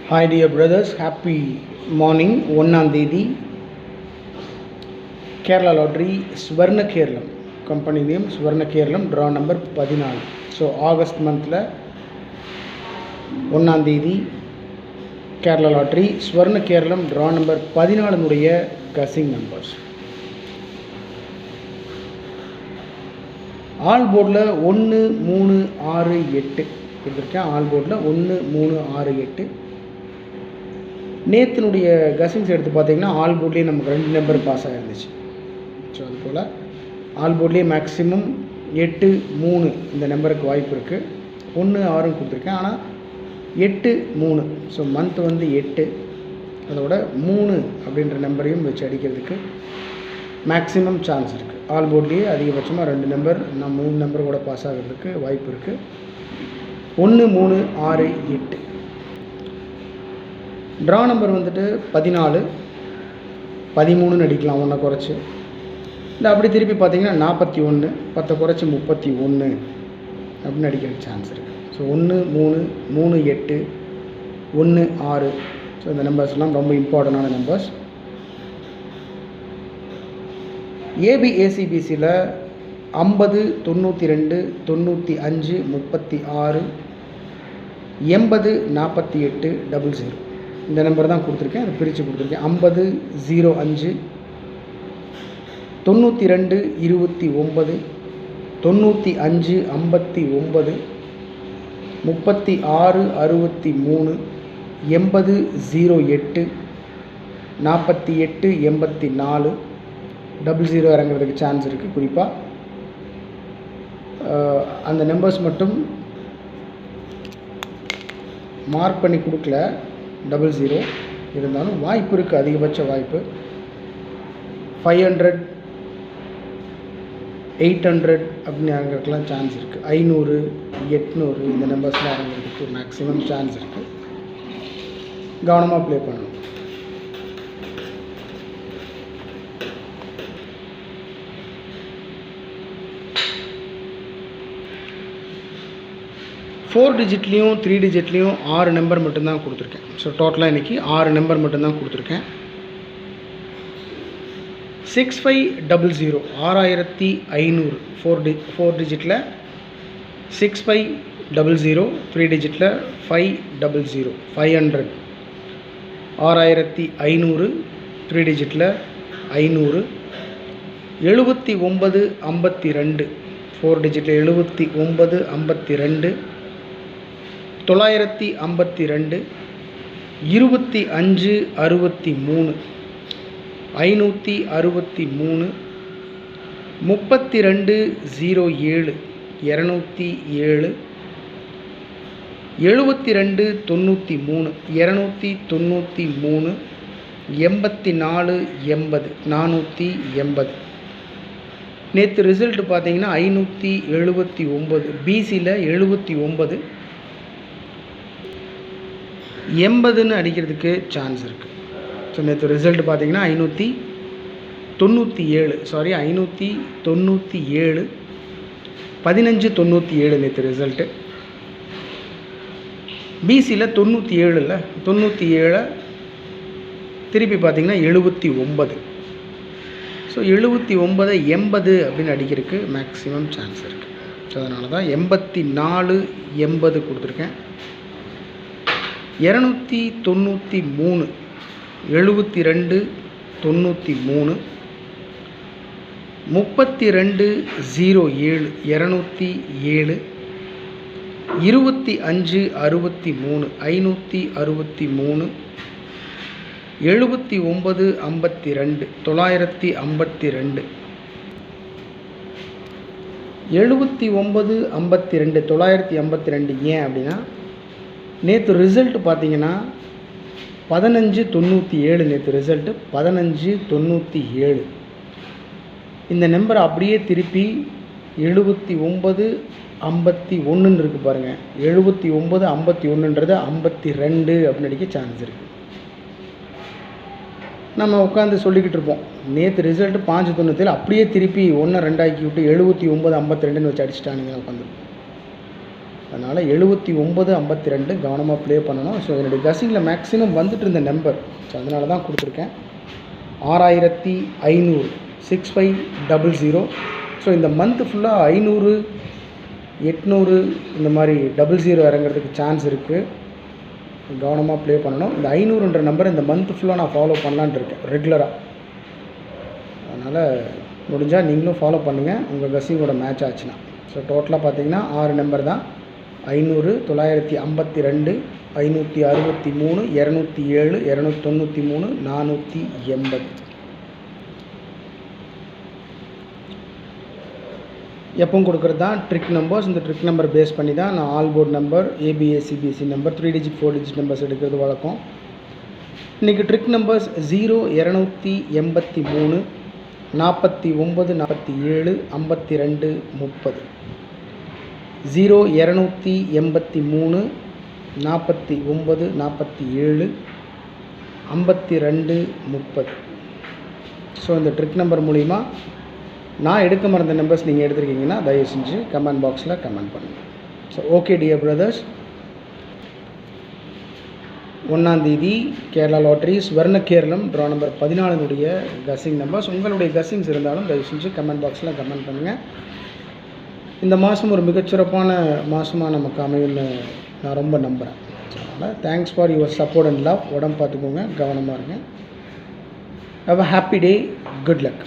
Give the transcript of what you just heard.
Hi dear brothers, happy morning. 1ஆம் தேதி Kerala lottery Swarna Keralam company name Swarna Keralam draw number 14. So August மந்தில் 1ஆம் தேதி Kerala lottery Swarna Keralam draw number 14 guessing numbers. All போர்டில் 1 3 6 8 கொடுத்துருக்கேன். ஆல் போர்டில் 1 3 6 8. நேற்றுனுடைய கசிங்ஸ் எடுத்து பார்த்தீங்கன்னா ஆல் போர்ட்லேயே நமக்கு 2 நம்பர் பாஸ் ஆகிருந்துச்சு. ஸோ அதுபோல் ஆல் போர்ட்லேயே மேக்ஸிமம் 8 3 இந்த நம்பருக்கு வாய்ப்பு இருக்குது. 1 6 கொடுத்துருக்கேன், ஆனால் 8 3. ஸோ மந்த் வந்து 8, அதோட 3 அப்படின்ற நம்பரையும் வச்சு அடிக்கிறதுக்கு மேக்ஸிமம் சான்ஸ் இருக்குது. ஆல் போர்ட்லேயே அதிகபட்சமாக 2 நம்பர், நான் 3 நம்பர் கூட பாஸ் ஆகிறதுக்கு வாய்ப்பு இருக்குது. 1 3 6 8. ட்ரா நம்பர் வந்துட்டு 14 13 அடிக்கலாம், 1 குறைச்சி. இல்லை அப்படி திருப்பி பார்த்தீங்கன்னா 41 10 குறைச்சி 31 அப்படின்னு அடிக்கிறதுக்கு சான்ஸ் இருக்குது. ஸோ 1 3 3 8 1 6. ஸோ இந்த நம்பர்ஸ்லாம் ரொம்ப இம்பார்ட்டண்டான நம்பர்ஸ். ஏபிஏசிபிசியில் 50 92 95 36 80 48 00 இந்த நம்பர் தான் கொடுத்துருக்கேன். அதை பிரித்து கொடுத்துருக்கேன். 50 05 92 29 95 59 36 63 80 08 48 84 00 இறங்குறதுக்கு சான்ஸ் இருக்குது. குறிப்பாக அந்த நம்பர்ஸ் மட்டும் மார்க் பண்ணி கொடுக்கல, 00 இருந்தாலும் வாய்ப்பு இருக்குது, அதிகபட்ச வாய்ப்பு. 500 800 அப்படின்னு இறங்குறதுக்கெலாம் சான்ஸ் இருக்குது. 500 800 இந்த நம்பர்ஸ்லாம் இறங்குறதுக்கு மேக்ஸிமம் சான்ஸ் இருக்குது. கவனமாக ப்ளே பண்ணணும். ஃபோர் டிஜிட்லேயும் 3 டிஜிட்லேயும் 6 நம்பர் மட்டும்தான் கொடுத்துருக்கேன். ஸோ டோட்டலாக இன்றைக்கி 6 நம்பர் மட்டும்தான் கொடுத்துருக்கேன். 6500 6500 4 டிஜிட்டில் 6500, 3 டிஜிட்டில் 500 500 6500, 3 டிஜிட்டில் 500 79 52 4 டிஜிட்டில் 79 52 952 25 63 563 32 07 207 72 93 293 84 80 480. நேற்று ரிசல்ட் பார்த்தீங்கன்னா 579, பிசியில் 79 80ன்னு அடிக்கிறதுக்கு சான்ஸ் இருக்குது. ஸோ நேற்று ரிசல்ட் பார்த்தீங்கன்னா 597 1597 நேற்று ரிசல்ட்டு. பிசியில் 97 இல்லை, 97 திருப்பி பார்த்தீங்கன்னா 79. ஸோ 79 80 அப்படின்னு அடிக்கிறதுக்கு மேக்ஸிமம் சான்ஸ் இருக்குது. ஸோ அதனால தான் 84 80 கொடுத்துருக்கேன். 293 72 93 32 07 207 25 63 563 79 52 952 79 52 952. ஏன் அப்படின்னா நேற்று ரிசல்ட்டு பார்த்தீங்கன்னா 1597 நேற்று ரிசல்ட்டு 1597. இந்த நம்பர் அப்படியே திருப்பி 79 51 இருக்குது பாருங்கள். 79 51 52 அப்படின்னு அடிக்க சான்ஸ் இருக்குது. நம்ம உட்காந்து சொல்லிக்கிட்டு இருப்போம், நேற்று ரிசல்ட்டு 597 அப்படியே திருப்பி 1 2 ஆக்கி விட்டு 79 52ன்னு வச்சு அடிச்சிட்டானுங்க உட்காந்துருப்போம். அதனால் 7952 கவனமாக ப்ளே பண்ணணும். ஸோ என்னுடைய கசிங்கில் மேக்ஸிமம் வந்துட்டு இருந்த நம்பர், ஸோ அதனால தான் கொடுத்துருக்கேன். 6500 6500. ஸோ இந்த மந்த்து ஃபுல்லாக 500 800 இந்த மாதிரி 00 இறங்குறதுக்கு சான்ஸ் இருக்குது. கவனமாக ப்ளே பண்ணணும். இந்த 500ன்ற நம்பர் இந்த மந்த்து ஃபுல்லாக நான் ஃபாலோ பண்ணலான்ட்டு இருக்கேன் ரெகுலராக. அதனால் முடிஞ்சால் நீங்களும் ஃபாலோ பண்ணுங்கள் உங்கள் கசிங்கோட மேட்ச் ஆச்சுன்னா. ஸோ டோட்டலாக பார்த்தீங்கன்னா 6 நம்பர் தான். 500 952 563 207 293 480. எப்பவும் கொடுக்குறது தான் ட்ரிக் நம்பர்ஸ். இந்த ட்ரிக் நம்பர் பேஸ் பண்ணி தான் நான் all port number, ABA CBSE number, 3 digit 4 digit numbers எடுக்கிறது வழக்கம். இன்றைக்கி ட்ரிக் நம்பர்ஸ் 0 283 49 47 52 30. 0 283 49 47 52 30. ஸோ இந்த ட்ரிக் நம்பர் மூலிமா நான் எடுக்க மறந்த நம்பர்ஸ் நீங்கள் எடுத்துருக்கீங்கன்னா தயவு செஞ்சு கமெண்ட் பாக்ஸில் கமெண்ட் பண்ணுங்கள். ஸோ ஓகே டியர் பிரதர்ஸ், 1ஆம் தேதி Kerala லாட்டரிஸ் வர்ணகேரளம் draw number 14 guessing numbers. உங்களுடைய கசிங்ஸ் இருந்தாலும் தயவு செஞ்சு கமெண்ட் பாக்ஸில் கமெண்ட் பண்ணுங்கள். இந்த மாதம் ஒரு மிகச்சிறப்பான மாதமாக நமக்கு அமையும்னு நான் ரொம்ப நம்புகிறேன். அதனால் thanks for your support and love. உடம்பு பார்த்துக்கோங்க, கவனமாக இருங்க. Have a happy day, good luck.